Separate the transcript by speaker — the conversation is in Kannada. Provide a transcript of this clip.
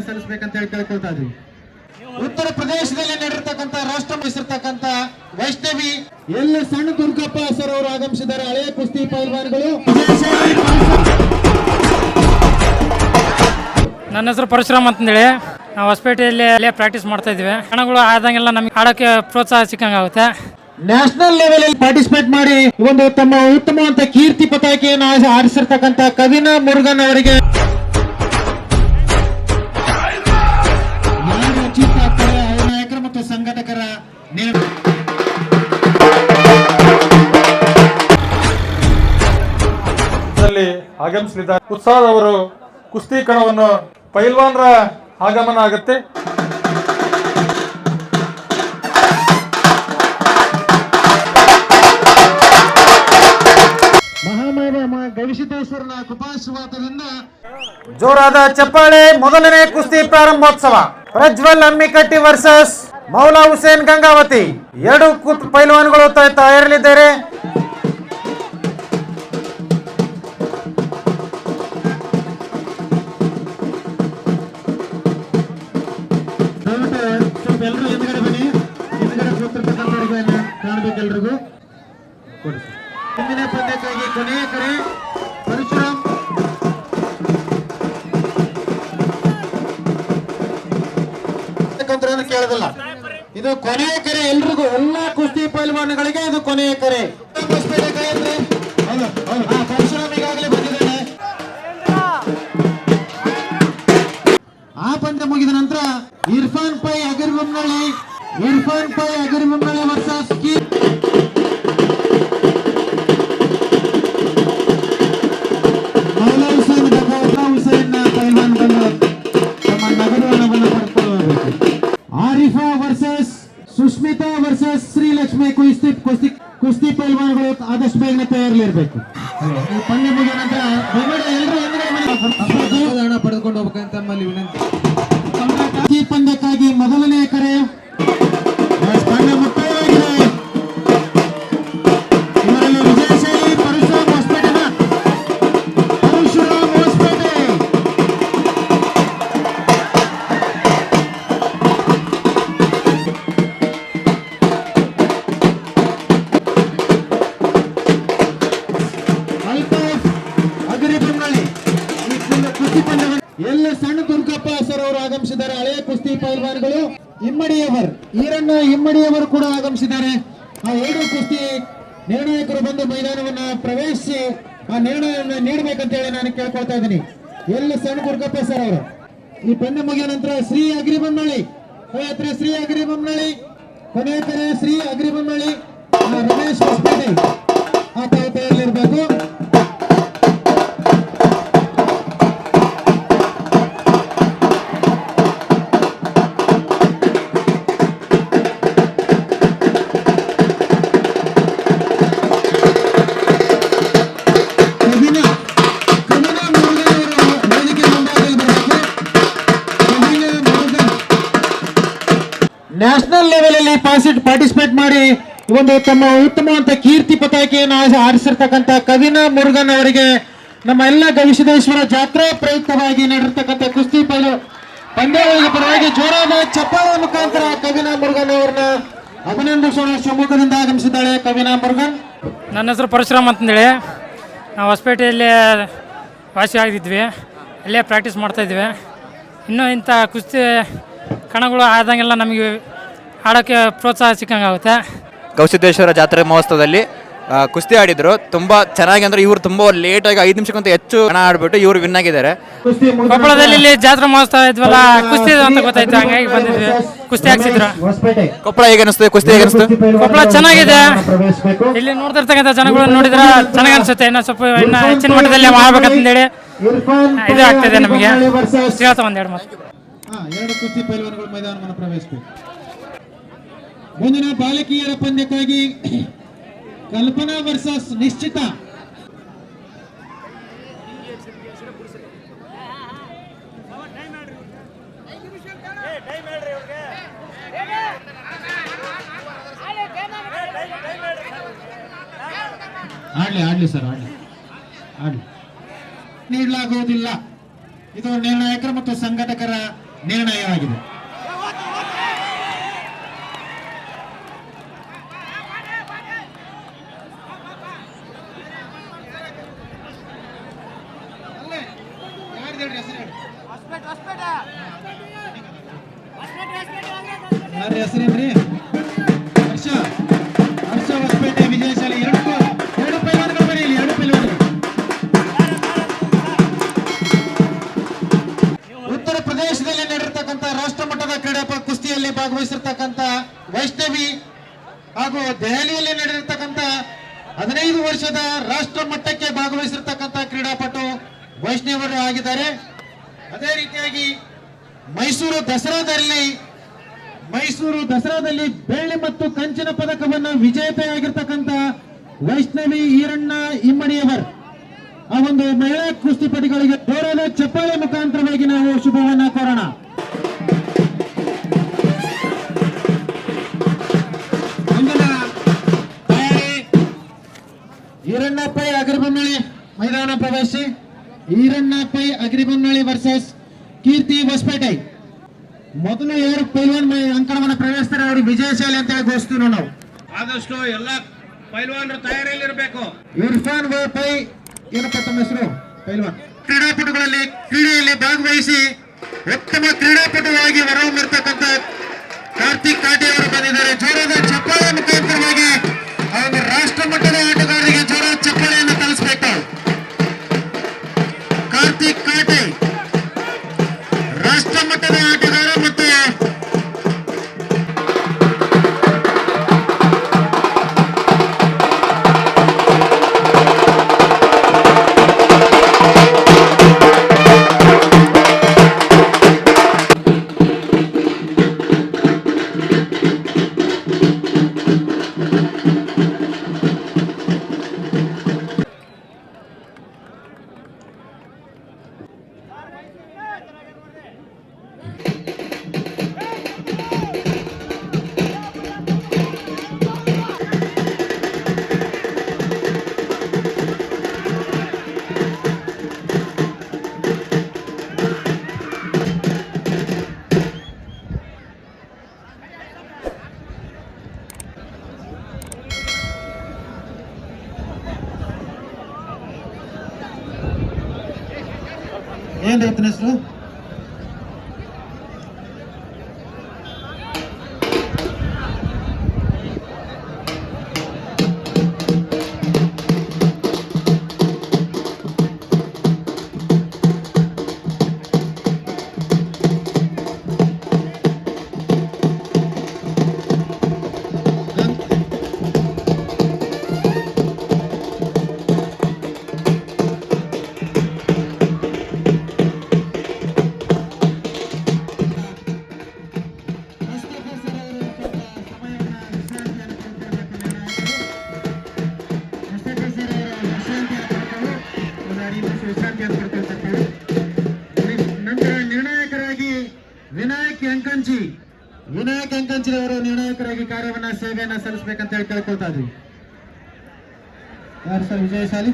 Speaker 1: ಸಲ್ಲಿಸಬೇಕಂತ ಹೇಳಿ ಕೇಳ್ಕೊಳ್ತಾ ಇದ್ವಿ. ಉತ್ತರ ಪ್ರದೇಶದಲ್ಲಿ ನಡೆದಿರ್ತಕ್ಕಂಥ ರಾಷ್ಟ್ರ ಮೈಸೂರ್ತಕ್ಕಂಥ ವೈಷ್ಣವಿ ಎಲ್ಲ ಸಣ್ಣ ದುರ್ಗಪ್ಪ ಸರ್ ಅವರು ಆಗಮಿಸಿದ್ದಾರೆ. ಹಳೆಯ ಕುಸ್ತಿ ಪೈಲ್ವಾನ್ಗಳು.
Speaker 2: ನನ್ನ ಹೆಸರು ಪರಶುರಾಮ್ ಅಂತಂದೇಳಿ ನಾವು ಹೊಸಪೇಟೆಯಲ್ಲಿ ಅಲ್ಲೇ ಪ್ರಾಕ್ಟೀಸ್ ಮಾಡ್ತಾ ಇದ್ವಿ. ಹಣಗಳು ಆದಂಗೆಲ್ಲ ನಮ್ಗೆ ಆಡೋಕ್ಕೆ ಪ್ರೋತ್ಸಾಹ ಸಿಕ್ಕಂಗಾಗುತ್ತೆ.
Speaker 1: ನ್ಯಾಷನಲ್ ಲೆವೆಲ್ ಅಲ್ಲಿ ಪಾರ್ಟಿಸಿಪೇಟ್ ಮಾಡಿ ಒಂದು ತಮ್ಮ ಉತ್ತಮವಾದ ಕೀರ್ತಿ ಪತಾಕೆಯನ್ನು ಆರಿಸಿರ್ತಕ್ಕಂಥ ಕವಿನಾ ಮುರುಗನ್ ಅವರಿಗೆ ನಾಯಕರು ಮತ್ತು ಸಂಘಟಕರ
Speaker 3: ಆಗಮಿಸಲಿದ್ದಾರೆ. ಉತ್ಸಾಹದವರು ಕುಸ್ತಿ ಕಣವನ್ನು ಪೈಲ್ವಾನ್ರ ಆಗಮನ ಆಗುತ್ತೆ.
Speaker 1: ಗವಿಸಿದ್ದೇಶ್ವರನ ಕೃಪಾಶೀರ್ವಾದದಿಂದ
Speaker 3: ಜೋರಾದ ಚಪ್ಪಾಳೆ. ಮೊದಲನೇ ಕುಸ್ತಿ ಪ್ರಾರಂಭೋತ್ಸವ. ಪ್ರಜ್ವಲ್ ಅಮ್ಮಿಕಟ್ಟಿ ವರ್ಸಸ್ ಮೌಲಾ ಹುಸೇನ್ ಗಂಗಾವತಿ. ಎರಡು ಪೈಲ್ವಾನ್ಗಳು ತಯಾರಿಲಿದ್ದಾರೆ.
Speaker 1: ಎಲ್ಲರೂ ಹಿಂದ್ಗಡೆ ಬನ್ನಿ. ಹಿಂದ್ಗಡೆ ಕೂತಿರ್ತಕ್ಕಂಥವ್ರಿಗೆ ಕಾಣಬೇಕೆಲ್ರಿಗೂ. ಮುಂದಿನ ಪಂದ್ಯಕ್ಕಾಗಿ ಕೊನೆಯ ಕರೆ ಪರಶುರಾಮ್. ಕೇಳೋದಿಲ್ಲ, ಇದು ಕೊನೆಯ ಕರೆ ಎಲ್ರಿಗೂ, ಎಲ್ಲಾ ಕುಸ್ತಿ ಪೈಲ್ವಾನ್ಗಳಿಗೆ ಇದು ಕೊನೆಯ ಕರೆ. ಪರಶುರಾಮ್ ಈಗಾಗಲೇ ಬಂದಿದ್ದಾನೆ. ಆ ಪಂದ್ಯ ಮುಗಿದ ನಂತರ ಇರ್ಫಾನ್ ಪೈ ಅಗರಿಬೊಮ್ಮನಹಳ್ಳಿ ವರ್ಸಸ್ ಮೌಲಾ ಹುಸೇನ್ ಪೈಲ್ವಾನ್ ಬಂದು ತಮ್ಮ ನಗರವನ್ನು ಪಡೆದುಕೊಳ್ಳಬೇಕು. ಆರಿಫಾ ವರ್ಸಸ್ ಸುಷ್ಮಿತಾ ವರ್ಸಸ್ ಶ್ರೀಲಕ್ಷ್ಮಿ ಕುಸ್ತಿ ಪೈಲ್ವಾನ್ಗಳು ಆದಷ್ಟು ಬೇಗನೆ ತಯಾರಿಲಿರಬೇಕು. ಈ ಪಂದ್ಯ ಮುಗಿದ ನಂತರ ಎಲ್ಲರೂ ಹಣ ಪಡೆದುಕೊಂಡು ಹೋಗ್ಬೇಕಂತ ನಮ್ಮಲ್ಲಿ ವಿನಂತಿ. ಈ ಪಂದ್ಯಕ್ಕಾಗಿ ಮೊದಲನೇ ಕರೆ ಪಂದ್ಯ ಮುಕ್ತಾಯವಾಗಿದೆ. ಇವರಲ್ಲಿ ವಿಜಯಶಾಲಿ ಪರಶುರಾಮ್ ಹೊಸಪೇಟೆ. ಎಲ್ಲ ಸಣ್ಣ ದುರ್ಗಪ್ಪ ಸರ್ ಅವರು ಆಗಮಿಸಿದ್ದಾರೆ. ಹಳೆಯ ಕುಸ್ತಿ ಪೈಲ್ವಾನ್ಗಳು. ಇಮ್ಮಡಿಯವರು ಕೂಡ ಆಗಮಿಸಿದ್ದಾರೆ. ಆ ಎರಡು ಕುಸ್ತಿ ನಿರ್ಣಾಯಕರು ಬಂದು ಮೈದಾನವನ್ನು ಪ್ರವೇಶಿಸಿ ಆ ನಿರ್ಣಯವನ್ನು ನೀಡಬೇಕಂತ ಹೇಳಿ ನಾನು ಕೇಳ್ಕೊಳ್ತಾ ಇದ್ದೀನಿ. ಎಲ್ಲ ಸಣ್ಣ ದುರ್ಗಪ್ಪ ಸರ್ ಅವರು. ಈ ಪಂದ್ಯ ಮುಗಿದ ನಂತರ ಶ್ರೀ ಅಗ್ರಿಬೊಮ್ಮನಹಳ್ಳಿ ಕೊನೆಯ ಕರೆ ಶ್ರೀ ಅಗ್ರಿಬೊಮ್ಮನಹಳ್ಳಿ ರಮೇಶ್ ಹೊಸಪೇಟೆ ಆ ತಯಾರಿಲಿರಬೇಕು. ನ್ಯಾಷನಲ್ ಲೆವೆಲ್ ಅಲ್ಲಿ ಪಾರ್ಟಿಸಿಪೇಟ್ ಮಾಡಿ ಒಂದು ತಮ್ಮ ಉತ್ತಮವಾದ ಕೀರ್ತಿ ಪತಾಕೆಯನ್ನು ಆರಿಸಿರ್ತಕ್ಕಂಥ ಕವಿನಾ ಮುರುಗನ್ ಅವರಿಗೆ ನಮ್ಮ ಎಲ್ಲ ಗವಿಸಿದ್ದೇಶ್ವರ ಜಾತ್ರಾ ಪ್ರಯುಕ್ತವಾಗಿ ನಡೆದಿರ್ತಕ್ಕಂಥ ಕುಸ್ತಿ ಪಂದ್ಯಾವಳಿಗೆ ಪರವಾಗಿ ಜೋರಾದ ಚಪ್ಪಾಳೆ ಮುಖಾಂತರ ಕವಿನಾ ಮುರುಗನ್ ಅವರನ್ನ ಅಭಿನಂದಿಸೋಣ. ಶಿವಮೊಗ್ಗದಿಂದ ಆಗಮಿಸಿದ್ದಾಳೆ ಕವಿನಾ ಮುರುಗನ್.
Speaker 2: ನನ್ನ ಹೆಸರು ಪರಶುರಾಮ್ ಅಂತಂದೇಳಿ ನಾವು ಹೊಸಪೇಟೆಯಲ್ಲಿ ವಾಸಿ ಆಗಿದ್ವಿ. ಅಲ್ಲೇ ಪ್ರಾಕ್ಟೀಸ್ ಮಾಡ್ತಾಯಿದ್ವಿ. ಇನ್ನೂ ಇಂಥ ಕುಸ್ತಿ ಕಣಗಳು ಆದಂಗೆಲ್ಲ ನಮಗೆ ಆಡೋಕ್ಕೆ ಪ್ರೋತ್ಸಾಹ ಸಿಕ್ಕಂಗಾಗುತ್ತೆ.
Speaker 4: ಗವಿಸಿದ್ದೇಶ್ವರ ಜಾತ್ರೆ ಮಹೋತ್ಸವದಲ್ಲಿ ಕುಸ್ತಿ ಆಡಿದ್ರು. ತುಂಬ ಚೆನ್ನಾಗಿ ಅಂದ್ರೆ ಇವರು ತುಂಬ ಲೇಟಾಗಿ 5 ನಿಮಿಷಕ್ಕಿಂತ ಹೆಚ್ಚು ಹಣ ಆಡ್ಬಿಟ್ಟು ಇವರು ವಿನ್ ಆಗಿದ್ದಾರೆ.
Speaker 2: ಕೊಪ್ಪಳದಲ್ಲಿ ಇಲ್ಲಿ ಜಾತ್ರೆ ಮಹೋತ್ಸವ ಇದ್ವಲ್ಲ, ಕುಸ್ತಿ ಅಂತ ಗೊತ್ತಾಯ್ತು, ಹಂಗಾಗಿ ಬಂದಿದ್ವಿ. ಕುಸ್ತಿ ಹಾಕ್ಸಿದ್ರು.
Speaker 4: ಕೊಪ್ಪಳ ಹೇಗೆ ಅನಿಸ್ತು? ಕುಸ್ತಿ ಹೇಗೆ ಅನಿಸ್ತು?
Speaker 2: ಕೊಪ್ಪಳ ಚೆನ್ನಾಗಿದೆ. ಇಲ್ಲಿ ನೋಡ್ತಿರ್ತಕ್ಕಂಥ ಜನಗಳು ನೋಡಿದ್ರೆ ಚೆನ್ನಾಗಿ ಅನ್ಸುತ್ತೆ. ಇನ್ನು ಸ್ವಲ್ಪ ಇನ್ನು ಹೆಚ್ಚಿನ ಮಟ್ಟದಲ್ಲಿ ಮಾಡ್ಬೇಕಂತೇಳಿ ಇದು ಆಗ್ತದೆ ನಮಗೆ. ಹೇಳ್ತಾ ಒಂದೆರಡು ಮಾತು.
Speaker 1: ಎರಡು ಕುಸ್ತಿ ಪೈಲ್ವಾನ್ಗಳು ಮೈದಾನವನ್ನು ಪ್ರವೇಶಿಸಬೇಕು. ಮುಂದಿನ ಬಾಲಕಿಯರ ಪಂದ್ಯಕ್ಕಾಗಿ ಕಲ್ಪನಾ ವರ್ಸಸ್ ನಿಶ್ಚಿತ. ಆಡ್ಲಿ ಸರ್, ಆಡ್ಲಿ. ನೀಡಲಾಗುವುದಿಲ್ಲ. ಇದು ನಿರ್ಣಾಯಕರ ಮತ್ತು ಸಂಘಟಕರ ನಿರ್ಣಯವಾಗಿದೆ. ಯಾರ ಹೆಸರೇನ್ರಿ? ಹರ್ಷ ಹೊಸಪೇಟೆ ವಿಜಯಶಾಲಿ. ಎರಡು ಪೈಲ್ವಾನ್ಗಳು ಬರೀಲಿ, ಎರಡು ಪೈಲ್ವಾನ್ಗಳು. ಉತ್ತರ ಪ್ರದೇಶದಲ್ಲಿ ನಡೆದಿರ್ತಕ್ಕಂಥ ರಾಷ್ಟ್ರ ಮಟ್ಟದ ಕ್ರೀಡಾ ಕುಸ್ತಿಯಲ್ಲಿ ಭಾಗವಹಿಸಿರ್ತಕ್ಕಂಥ ವೈಷ್ಣವಿ ಹಾಗೂ ದೆಹಲಿಯಲ್ಲಿ ನಡೆದಿರ್ತಕ್ಕಂಥ 15 ವರ್ಷದ ರಾಷ್ಟ್ರ ಮಟ್ಟಕ್ಕೆ ಭಾಗವಹಿಸಿರ್ತಕ್ಕಂಥ ಕ್ರೀಡಾಪಟು ವೈಷ್ಣವರು ಆಗಿದ್ದಾರೆ. ಅದೇ ರೀತಿಯಾಗಿ ಮೈಸೂರು ದಸರಾದಲ್ಲಿ ಬೆಳ್ಳಿ ಮತ್ತು ಕಂಚಿನ ಪದಕವನ್ನು ವಿಜೇತೆಯಾಗಿರ್ತಕ್ಕಂಥ ವೈಷ್ಣವಿ ಈರಣ್ಣ ಇಮ್ಮಡಿಯವರ್ ಆ ಒಂದು ಮಹಿಳಾ ಕುಸ್ತಿಪಟುಗಳಿಗೆ ಜೋರಾದ ಚಪ್ಪಾಳೆ ಮುಖಾಂತರವಾಗಿ ನಾವು ಶುಭವನ್ನ ಕೋರೋಣ. ಈರಣ್ಣ ಪೈ ಅಗ್ರಿಬೊಮ್ಮಳಿ ಮೈದಾನ ಪ್ರವೇಶಿ. ಈರಣ್ಣ ಪೈ ಅಗ್ರಿಬೊಮ್ಮಳಿ ವರ್ಸಸ್ ಕೀರ್ತಿ ಹೊಸಪೇಟೆ. ಮೊದಲು ಯಾರು ಪೈಲ್ವಾನ್ ಅಂಕಣವನ್ನು ಪ್ರವೇಶಿಸ್ತಾರೆ ಅವರು ವಿಜಯಶಾಲಿ ಅಂತ ಹೇಳಿ ಘೋಷಿಸ್ತೀವಿ ನಾವು.
Speaker 5: ಆದಷ್ಟು ಎಲ್ಲ ಪೈಲ್ವಾನರು ತಯಾರಿಯಲ್ಲಿರಬೇಕು.
Speaker 1: ಇರ್ಫಾನ್ ಪೈ ಏನಪ್ಪ ತಮ್ಮ ಹೆಸರು? ಪೈಲ್ವಾನ್. ಕ್ರೀಡೆಯಲ್ಲಿ ಭಾಗವಹಿಸಿ ಉತ್ತಮ ಕ್ರೀಡಾಪಟುವಾಗಿ ಹೊರಹೊಮ್ಮಿರ್ತಕ್ಕಂಥ ಕಾರ್ತಿಕ್ ಕಾಟೆ ಅವರು ಬಂದಿದ್ದಾರೆ. ಜೋರಾದ ಚಪ್ಪಾಳೆ ಮುಖಾಂತರವಾಗಿ ಅವರು ರಾಷ್ಟ್ರ ಮಟ್ಟದ ಆಟಗಾರರಿಗೆ ಜೋರಾದ ಚಪ್ಪಾಳೆಯನ್ನು ತಳಿಸಬೇಕು. ಕಾರ್ತಿಕ್ ಕಾಟೆ ರಾಷ್ಟ್ರ ಮಟ್ಟದ ಆಟಗಾರ ಮತ್ತು ಏನ್ ರೈತನ ಹೆಸರು? ನಂತರ ನಿರ್ಣಾಯಕರಾಗಿ ವಿನಾಯಕ್ ಅಂಕಂಚಿರವರು ನಿರ್ಣಾಯಕರಾಗಿ ಸೇವೆಯನ್ನ ಸಲ್ಲಿಸಬೇಕಂತ ಹೇಳಿ ಕೇಳ್ಕೊಳ್ತಾ ಇದ್ವಿ. ಯಾರು ಸರ್ ವಿಜಯಶಾಲಿ?